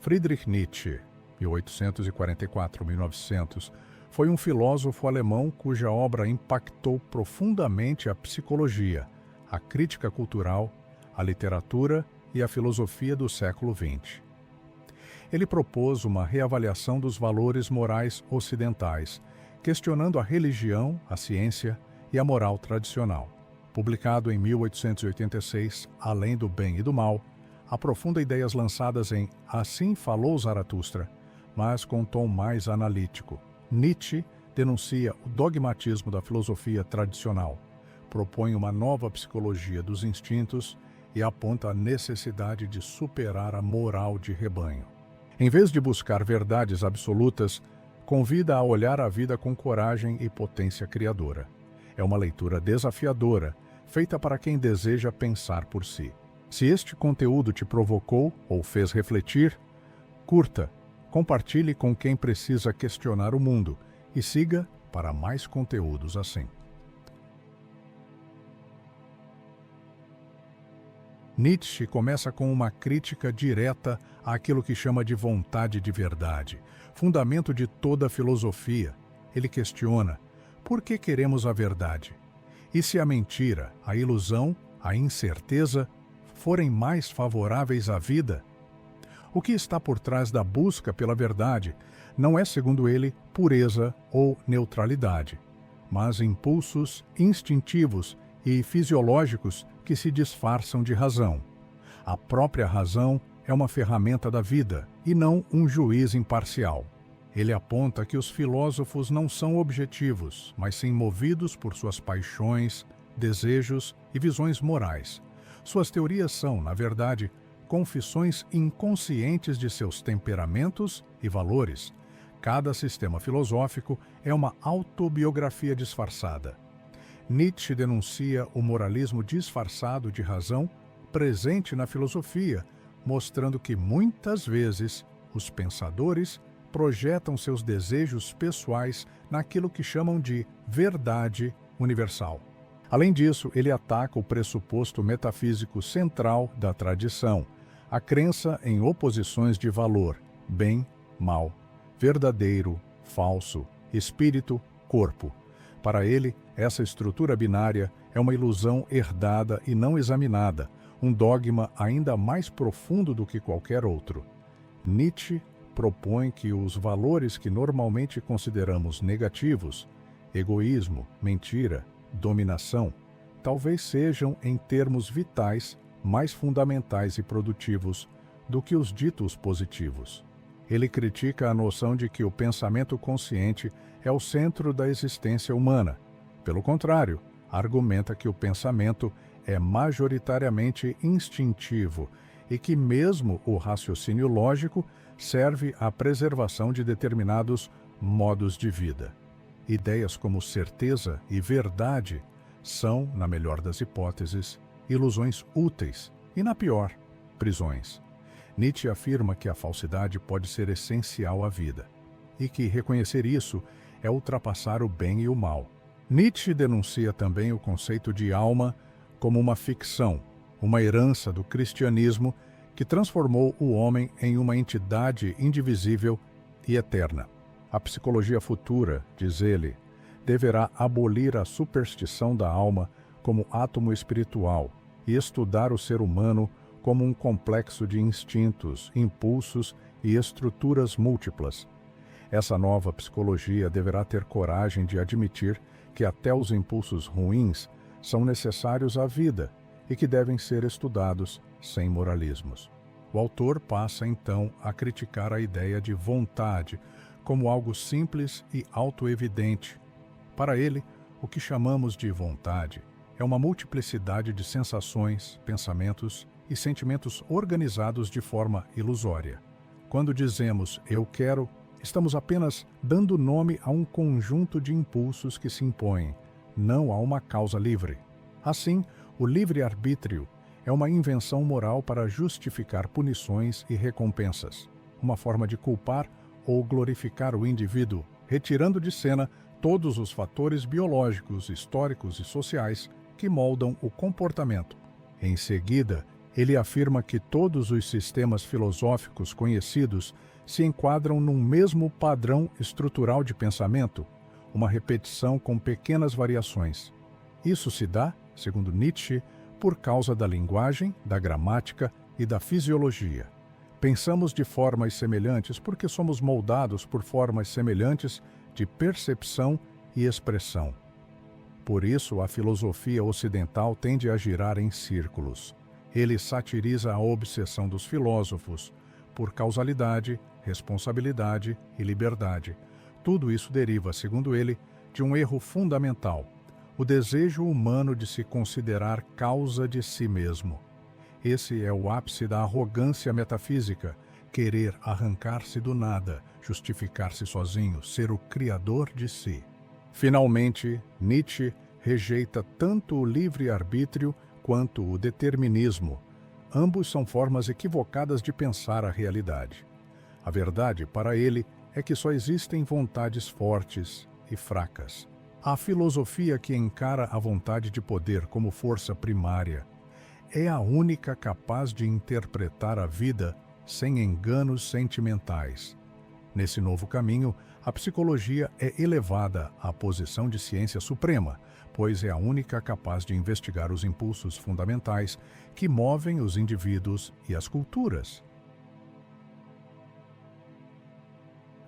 Friedrich Nietzsche, 1844-1900, foi um filósofo alemão cuja obra impactou profundamente a psicologia, a crítica cultural, a literatura e a filosofia do século XX. Ele propôs uma reavaliação dos valores morais ocidentais, questionando a religião, a ciência e a moral tradicional. Publicado em 1886, Além do Bem e do Mal, aprofunda ideias lançadas em Assim Falou Zaratustra, mas com um tom mais analítico. Nietzsche denuncia o dogmatismo da filosofia tradicional, propõe uma nova psicologia dos instintos e aponta a necessidade de superar a moral de rebanho. Em vez de buscar verdades absolutas, convida a olhar a vida com coragem e potência criadora. É uma leitura desafiadora, feita para quem deseja pensar por si. Se este conteúdo te provocou ou fez refletir, curta, compartilhe com quem precisa questionar o mundo e siga para mais conteúdos assim. Nietzsche começa com uma crítica direta àquilo que chama de vontade de verdade, fundamento de toda a filosofia. Ele questiona: por que queremos a verdade? E se a mentira, a ilusão, a incerteza forem mais favoráveis à vida? O que está por trás da busca pela verdade não é, segundo ele, pureza ou neutralidade, mas impulsos instintivos e fisiológicos que se disfarçam de razão. A própria razão é uma ferramenta da vida e não um juiz imparcial. Ele aponta que os filósofos não são objetivos, mas sim movidos por suas paixões, desejos e visões morais. Suas teorias são, na verdade, confissões inconscientes de seus temperamentos e valores. Cada sistema filosófico é uma autobiografia disfarçada. Nietzsche denuncia o moralismo disfarçado de razão presente na filosofia, mostrando que muitas vezes os pensadores projetam seus desejos pessoais naquilo que chamam de verdade universal. Além disso, ele ataca o pressuposto metafísico central da tradição, a crença em oposições de valor, bem, mal, verdadeiro, falso, espírito, corpo. Para ele, essa estrutura binária é uma ilusão herdada e não examinada, um dogma ainda mais profundo do que qualquer outro. Nietzsche propõe que os valores que normalmente consideramos negativos, egoísmo, mentira, dominação, talvez sejam, em termos vitais, mais fundamentais e produtivos do que os ditos positivos. Ele critica a noção de que o pensamento consciente é o centro da existência humana. Pelo contrário, argumenta que o pensamento é majoritariamente instintivo e que mesmo o raciocínio lógico serve à preservação de determinados modos de vida. Ideias como certeza e verdade são, na melhor das hipóteses, ilusões úteis e, na pior, prisões. Nietzsche afirma que a falsidade pode ser essencial à vida e que reconhecer isso é ultrapassar o bem e o mal. Nietzsche denuncia também o conceito de alma como uma ficção, uma herança do cristianismo que transformou o homem em uma entidade indivisível e eterna. A psicologia futura, diz ele, deverá abolir a superstição da alma como átomo espiritual e estudar o ser humano como um complexo de instintos, impulsos e estruturas múltiplas. Essa nova psicologia deverá ter coragem de admitir que até os impulsos ruins são necessários à vida e que devem ser estudados sem moralismos. O autor passa então a criticar a ideia de vontade como algo simples e autoevidente. Para ele, o que chamamos de vontade é uma multiplicidade de sensações, pensamentos e sentimentos organizados de forma ilusória. Quando dizemos "eu quero", estamos apenas dando nome a um conjunto de impulsos que se impõem, não a uma causa livre. Assim, o livre-arbítrio é uma invenção moral para justificar punições e recompensas, uma forma de culpar ou glorificar o indivíduo, retirando de cena todos os fatores biológicos, históricos e sociais que moldam o comportamento. Em seguida, Ele afirma que todos os sistemas filosóficos conhecidos se enquadram num mesmo padrão estrutural de pensamento, uma repetição com pequenas variações. Isso se dá, segundo Nietzsche, por causa da linguagem, da gramática e da fisiologia. Pensamos de formas semelhantes porque somos moldados por formas semelhantes de percepção e expressão. Por isso, a filosofia ocidental tende a girar em círculos. Ele satiriza a obsessão dos filósofos por causalidade, responsabilidade e liberdade. Tudo isso deriva, segundo ele, de um erro fundamental: o desejo humano de se considerar causa de si mesmo. Esse é o ápice da arrogância metafísica, querer arrancar-se do nada, justificar-se sozinho, ser o criador de si. Finalmente, Nietzsche rejeita tanto o livre-arbítrio quanto o determinismo. Ambos são formas equivocadas de pensar a realidade. A verdade, para ele, é que só existem vontades fortes e fracas. A filosofia que encara a vontade de poder como força primária é a única capaz de interpretar a vida sem enganos sentimentais. Nesse novo caminho, a psicologia é elevada à posição de ciência suprema, pois é a única capaz de investigar os impulsos fundamentais que movem os indivíduos e as culturas.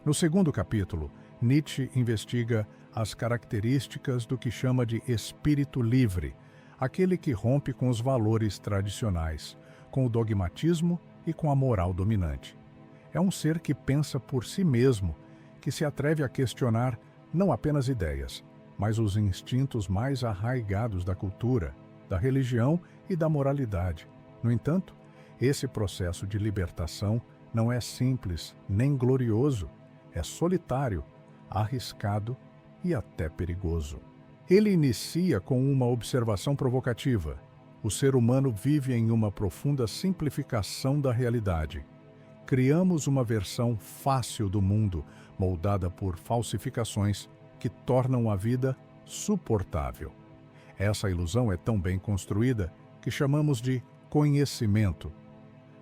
No segundo capítulo, Nietzsche investiga as características do que chama de espírito livre, aquele que rompe com os valores tradicionais, com o dogmatismo e com a moral dominante. É um ser que pensa por si mesmo, que se atreve a questionar não apenas ideias, mas os instintos mais arraigados da cultura, da religião e da moralidade. No entanto, esse processo de libertação não é simples nem glorioso, é solitário, arriscado e até perigoso. Ele inicia com uma observação provocativa. O ser humano vive em uma profunda simplificação da realidade. Criamos uma versão fácil do mundo, moldada por falsificações que tornam a vida suportável. Essa ilusão é tão bem construída que chamamos de conhecimento.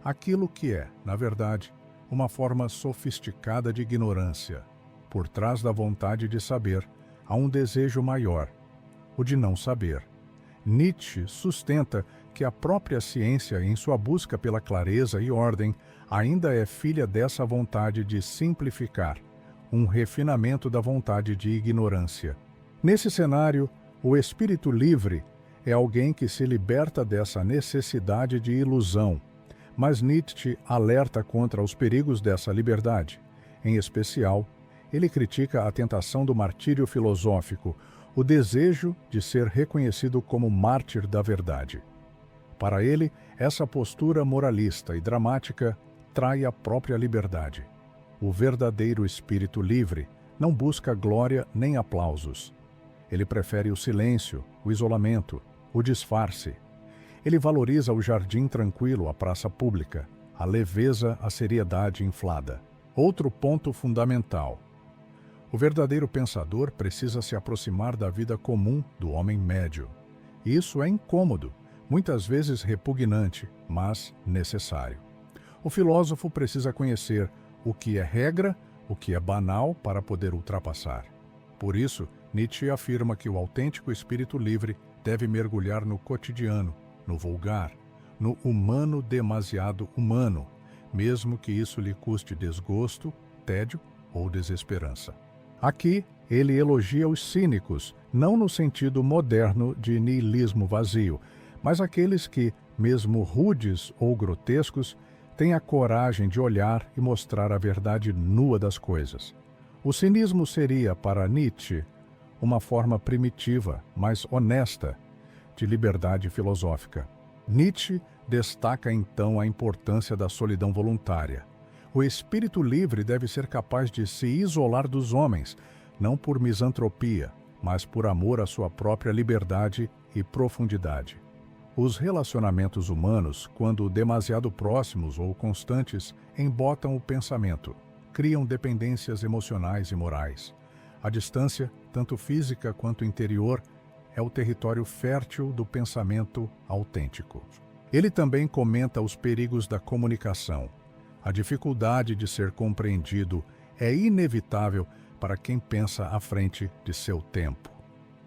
Aquilo que é, na verdade, uma forma sofisticada de ignorância. Por trás da vontade de saber, há um desejo maior, o de não saber. Nietzsche sustenta que a própria ciência, em sua busca pela clareza e ordem, ainda é filha dessa vontade de simplificar, um refinamento da vontade de ignorância. Nesse cenário, o espírito livre é alguém que se liberta dessa necessidade de ilusão, mas Nietzsche alerta contra os perigos dessa liberdade. Em especial, ele critica a tentação do martírio filosófico, o desejo de ser reconhecido como mártir da verdade. Para ele, essa postura moralista e dramática trai a própria liberdade. O verdadeiro espírito livre não busca glória nem aplausos. Ele prefere o silêncio, o isolamento, o disfarce. Ele valoriza o jardim tranquilo, a praça pública, a leveza, a seriedade inflada. Outro ponto fundamental. O verdadeiro pensador precisa se aproximar da vida comum do homem médio. Isso é incômodo, muitas vezes repugnante, mas necessário. O filósofo precisa conhecer o que é regra, o que é banal para poder ultrapassar. Por isso, Nietzsche afirma que o autêntico espírito livre deve mergulhar no cotidiano, no vulgar, no humano demasiado humano, mesmo que isso lhe custe desgosto, tédio ou desesperança. Aqui, ele elogia os cínicos, não no sentido moderno de niilismo vazio, mas aqueles que, mesmo rudes ou grotescos, têm a coragem de olhar e mostrar a verdade nua das coisas. O cinismo seria, para Nietzsche, uma forma primitiva, mas honesta, de liberdade filosófica. Nietzsche destaca então a importância da solidão voluntária. O espírito livre deve ser capaz de se isolar dos homens, não por misantropia, mas por amor à sua própria liberdade e profundidade. Os relacionamentos humanos, quando demasiado próximos ou constantes, embotam o pensamento, criam dependências emocionais e morais. A distância, tanto física quanto interior, é o território fértil do pensamento autêntico. Ele também comenta os perigos da comunicação. A dificuldade de ser compreendido é inevitável para quem pensa à frente de seu tempo.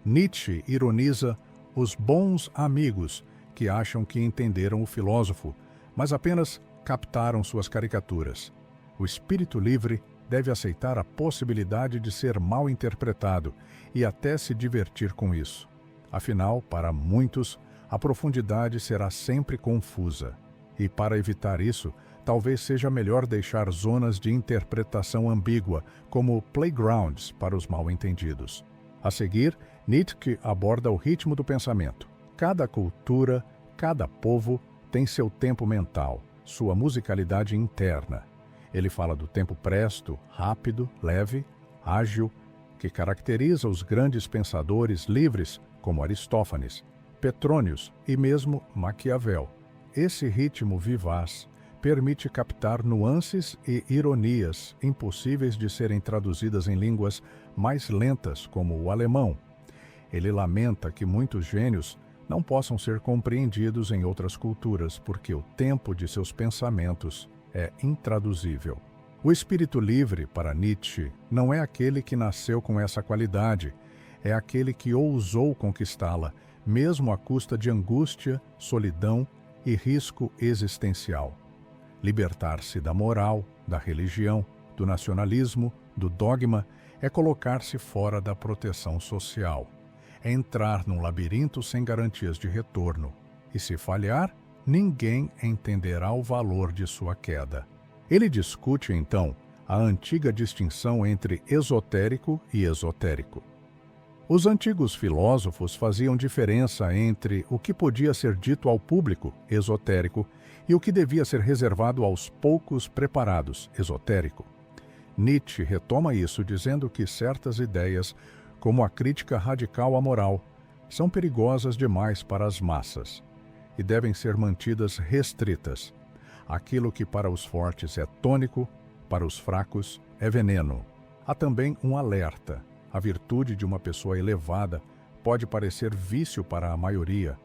Nietzsche ironiza os bons amigos que acham que entenderam o filósofo, mas apenas captaram suas caricaturas. O espírito livre deve aceitar a possibilidade de ser mal interpretado e até se divertir com isso. Afinal, para muitos, a profundidade será sempre confusa. E para evitar isso, talvez seja melhor deixar zonas de interpretação ambígua, como playgrounds para os mal-entendidos. A seguir, Nietzsche aborda o ritmo do pensamento. Cada cultura, cada povo tem seu tempo mental, sua musicalidade interna. Ele fala do tempo presto, rápido, leve, ágil, que caracteriza os grandes pensadores livres como Aristófanes, Petrônios e mesmo Maquiavel. Esse ritmo vivaz permite captar nuances e ironias impossíveis de serem traduzidas em línguas mais lentas, como o alemão. Ele lamenta que muitos gênios não possam ser compreendidos em outras culturas, porque o tempo de seus pensamentos é intraduzível. O espírito livre, para Nietzsche, não é aquele que nasceu com essa qualidade, é aquele que ousou conquistá-la, mesmo à custa de angústia, solidão e risco existencial. Libertar-se da moral, da religião, do nacionalismo, do dogma, é colocar-se fora da proteção social. É entrar num labirinto sem garantias de retorno. E se falhar, ninguém entenderá o valor de sua queda. Ele discute, então, a antiga distinção entre esotérico e esotérico. Os antigos filósofos faziam diferença entre o que podia ser dito ao público, esotérico, e o que devia ser reservado aos poucos preparados, esotérico. Nietzsche retoma isso dizendo que certas ideias, como a crítica radical à moral, são perigosas demais para as massas e devem ser mantidas restritas. Aquilo que para os fortes é tônico, para os fracos é veneno. Há também um alerta. A virtude de uma pessoa elevada pode parecer vício para a maioria.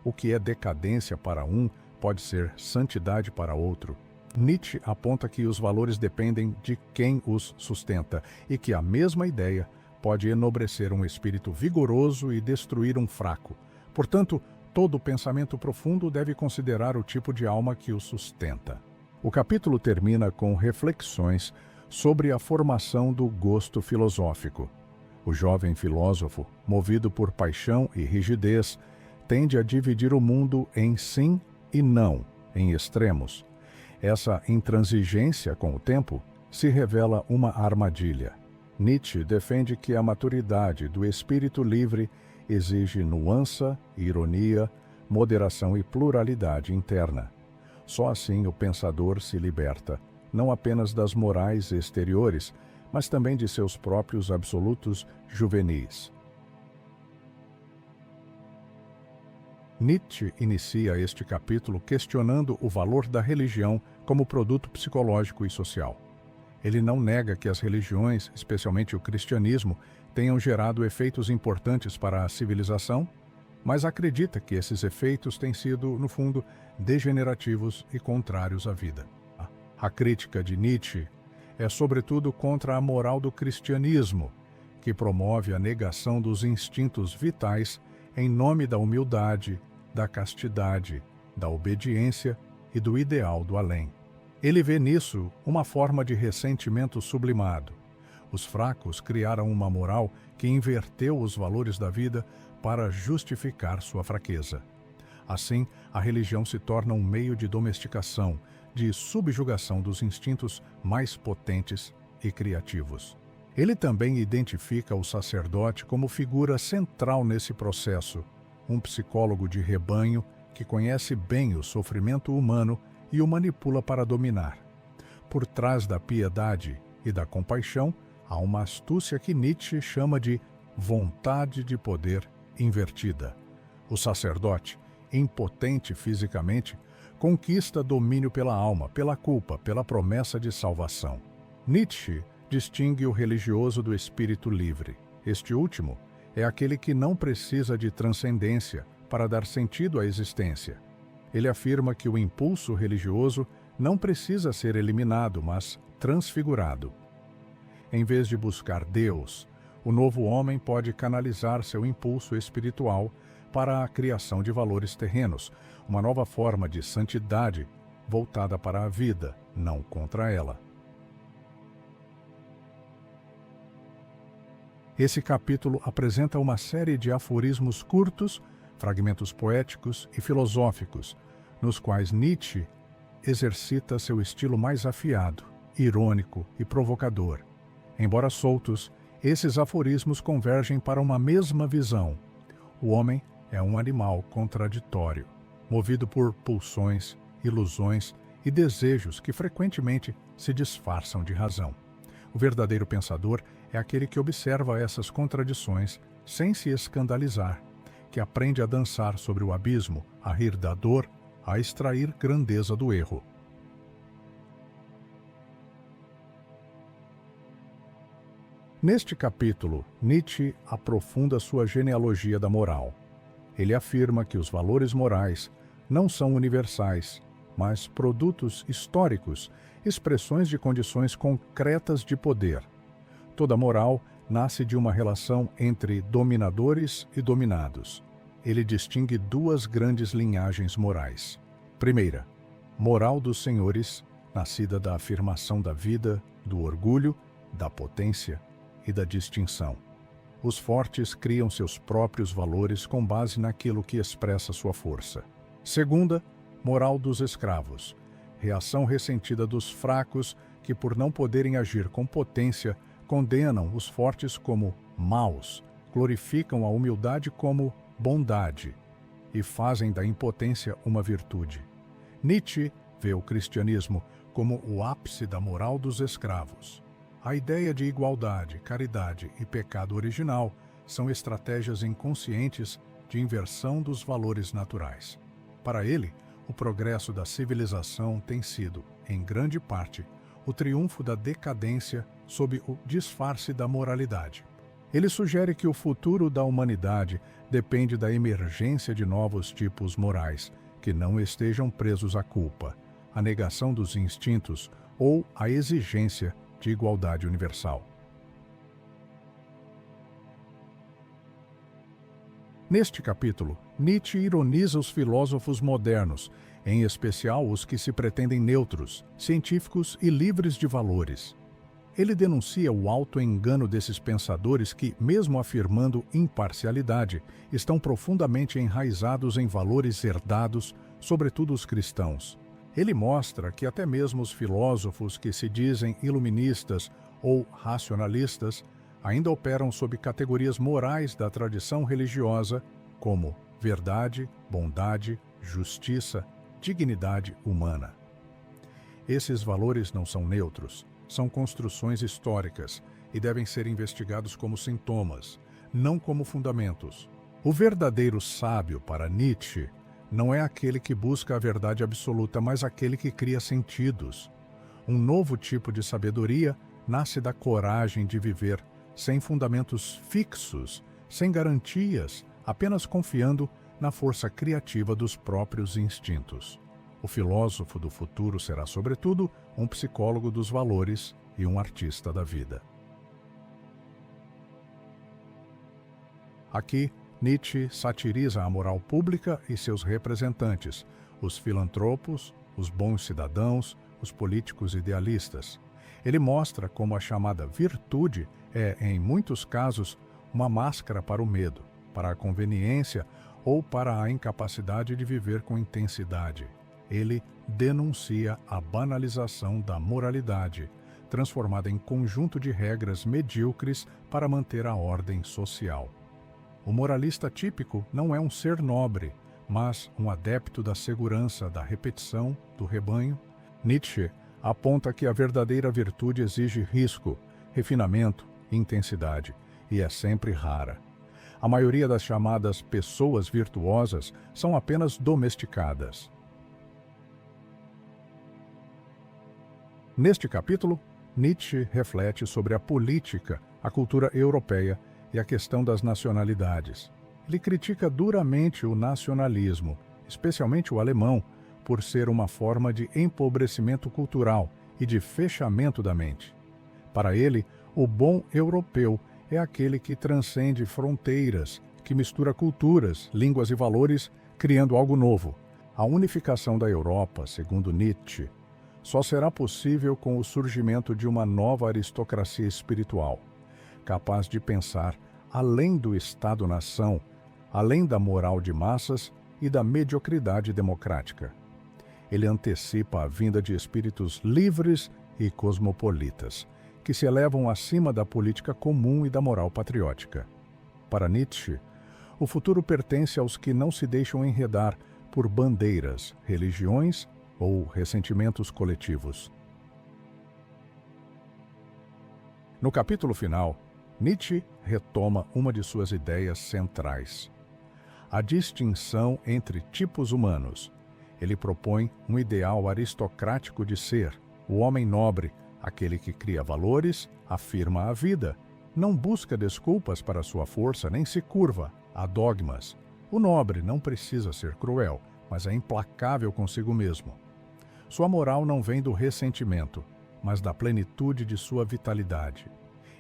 O que é decadência para um pode ser santidade para outro. Nietzsche aponta que os valores dependem de quem os sustenta e que a mesma ideia pode enobrecer um espírito vigoroso e destruir um fraco. Portanto, todo pensamento profundo deve considerar o tipo de alma que o sustenta. O capítulo termina com reflexões sobre a formação do gosto filosófico. O jovem filósofo, movido por paixão e rigidez, tende a dividir o mundo em sim e não, em extremos. Essa intransigência com o tempo se revela uma armadilha. Nietzsche defende que a maturidade do espírito livre exige nuance, ironia, moderação e pluralidade interna. Só assim o pensador se liberta, não apenas das morais exteriores, mas também de seus próprios absolutos juvenis. Nietzsche inicia este capítulo questionando o valor da religião como produto psicológico e social. Ele não nega que as religiões, especialmente o cristianismo, tenham gerado efeitos importantes para a civilização, mas acredita que esses efeitos têm sido, no fundo, degenerativos e contrários à vida. A crítica de Nietzsche é sobretudo contra a moral do cristianismo, que promove a negação dos instintos vitais em nome da humildade, da castidade, da obediência e do ideal do além. Ele vê nisso uma forma de ressentimento sublimado. Os fracos criaram uma moral que inverteu os valores da vida para justificar sua fraqueza. Assim, a religião se torna um meio de domesticação, de subjugação dos instintos mais potentes e criativos. Ele também identifica o sacerdote como figura central nesse processo, um psicólogo de rebanho que conhece bem o sofrimento humano e o manipula para dominar. Por trás da piedade e da compaixão, há uma astúcia que Nietzsche chama de vontade de poder invertida. O sacerdote, impotente fisicamente, conquista domínio pela alma, pela culpa, pela promessa de salvação. Nietzsche distingue o religioso do espírito livre. Este último é aquele que não precisa de transcendência para dar sentido à existência. Ele afirma que o impulso religioso não precisa ser eliminado, mas transfigurado. Em vez de buscar Deus, o novo homem pode canalizar seu impulso espiritual para a criação de valores terrenos, uma nova forma de santidade voltada para a vida, não contra ela. Esse capítulo apresenta uma série de aforismos curtos, fragmentos poéticos e filosóficos, nos quais Nietzsche exercita seu estilo mais afiado, irônico e provocador. Embora soltos, esses aforismos convergem para uma mesma visão. O homem é um animal contraditório, movido por pulsões, ilusões e desejos que frequentemente se disfarçam de razão. O verdadeiro pensador é aquele que observa essas contradições sem se escandalizar, que aprende a dançar sobre o abismo, a rir da dor, a extrair grandeza do erro. Neste capítulo, Nietzsche aprofunda sua genealogia da moral. Ele afirma que os valores morais não são universais, mas produtos históricos, expressões de condições concretas de poder. Toda moral nasce de uma relação entre dominadores e dominados. Ele distingue duas grandes linhagens morais. Primeira, moral dos senhores, nascida da afirmação da vida, do orgulho, da potência e da distinção. Os fortes criam seus próprios valores com base naquilo que expressa sua força. Segunda, moral dos escravos, reação ressentida dos fracos que, por não poderem agir com potência, condenam os fortes como maus, glorificam a humildade como bondade e fazem da impotência uma virtude. Nietzsche vê o cristianismo como o ápice da moral dos escravos. A ideia de igualdade, caridade e pecado original são estratégias inconscientes de inversão dos valores naturais. Para ele, o progresso da civilização tem sido, em grande parte, o triunfo da decadência sob o disfarce da moralidade. Ele sugere que o futuro da humanidade depende da emergência de novos tipos morais, que não estejam presos à culpa, à negação dos instintos ou à exigência de igualdade universal. Neste capítulo, Nietzsche ironiza os filósofos modernos, em especial os que se pretendem neutros, científicos e livres de valores. Ele denuncia o auto-engano desses pensadores que, mesmo afirmando imparcialidade, estão profundamente enraizados em valores herdados, sobretudo os cristãos. Ele mostra que até mesmo os filósofos que se dizem iluministas ou racionalistas ainda operam sob categorias morais da tradição religiosa, como verdade, bondade, justiça, dignidade humana. Esses valores não são neutros, são construções históricas e devem ser investigados como sintomas, não como fundamentos. O verdadeiro sábio para Nietzsche não é aquele que busca a verdade absoluta, mas aquele que cria sentidos. Um novo tipo de sabedoria nasce da coragem de viver sem fundamentos fixos, sem garantias, apenas confiando na força criativa dos próprios instintos. O filósofo do futuro será, sobretudo, um psicólogo dos valores e um artista da vida. Aqui, Nietzsche satiriza a moral pública e seus representantes, os filantropos, os bons cidadãos, os políticos idealistas. Ele mostra como a chamada virtude é, em muitos casos, uma máscara para o medo, para a conveniência ou para a incapacidade de viver com intensidade. Ele denuncia a banalização da moralidade, transformada em conjunto de regras medíocres para manter a ordem social. O moralista típico não é um ser nobre, mas um adepto da segurança, da repetição, do rebanho. Nietzsche aponta que a verdadeira virtude exige risco, refinamento e intensidade, e é sempre rara. A maioria das chamadas pessoas virtuosas são apenas domesticadas. Neste capítulo, Nietzsche reflete sobre a política, a cultura europeia e a questão das nacionalidades. Ele critica duramente o nacionalismo, especialmente o alemão, por ser uma forma de empobrecimento cultural e de fechamento da mente. Para ele, o bom europeu é aquele que transcende fronteiras, que mistura culturas, línguas e valores, criando algo novo. A unificação da Europa, segundo Nietzsche, só será possível com o surgimento de uma nova aristocracia espiritual, capaz de pensar além do Estado-nação, além da moral de massas e da mediocridade democrática. Ele antecipa a vinda de espíritos livres e cosmopolitas, que se elevam acima da política comum e da moral patriótica. Para Nietzsche, o futuro pertence aos que não se deixam enredar por bandeiras, religiões ou ressentimentos coletivos. No capítulo final, Nietzsche retoma uma de suas ideias centrais: a distinção entre tipos humanos. Ele propõe um ideal aristocrático de ser, o homem nobre, aquele que cria valores, afirma a vida, não busca desculpas para sua força nem se curva a dogmas. O nobre não precisa ser cruel, mas é implacável consigo mesmo. Sua moral não vem do ressentimento, mas da plenitude de sua vitalidade.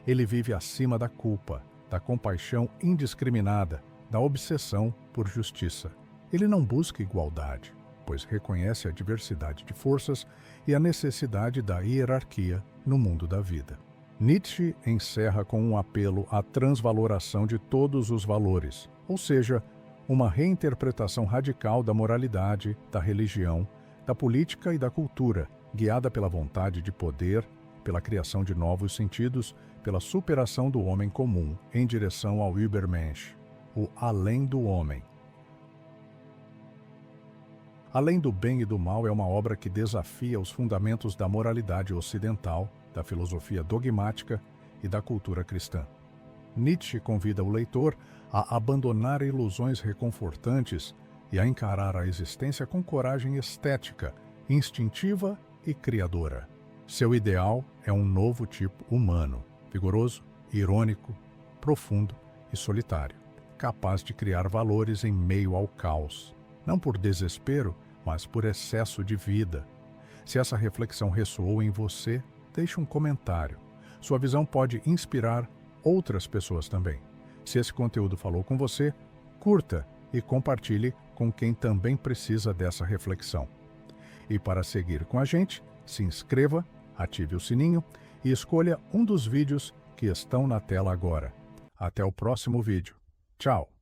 Ele vive acima da culpa, da compaixão indiscriminada, da obsessão por justiça. Ele não busca igualdade, pois reconhece a diversidade de forças e a necessidade da hierarquia no mundo da vida. Nietzsche encerra com um apelo à transvaloração de todos os valores, ou seja, uma reinterpretação radical da moralidade, da religião, da política e da cultura, guiada pela vontade de poder, pela criação de novos sentidos, pela superação do homem comum em direção ao Übermensch, o além do homem. Além do bem e do mal é uma obra que desafia os fundamentos da moralidade ocidental, da filosofia dogmática e da cultura cristã. Nietzsche convida o leitor a abandonar ilusões reconfortantes e a encarar a existência com coragem estética, instintiva e criadora. Seu ideal é um novo tipo humano, vigoroso, irônico, profundo e solitário, capaz de criar valores em meio ao caos, não por desespero, mas por excesso de vida. Se essa reflexão ressoou em você, deixe um comentário. Sua visão pode inspirar outras pessoas também. Se esse conteúdo falou com você, curta e compartilhe com quem também precisa dessa reflexão. E para seguir com a gente, se inscreva, ative o sininho e escolha um dos vídeos que estão na tela agora. Até o próximo vídeo. Tchau!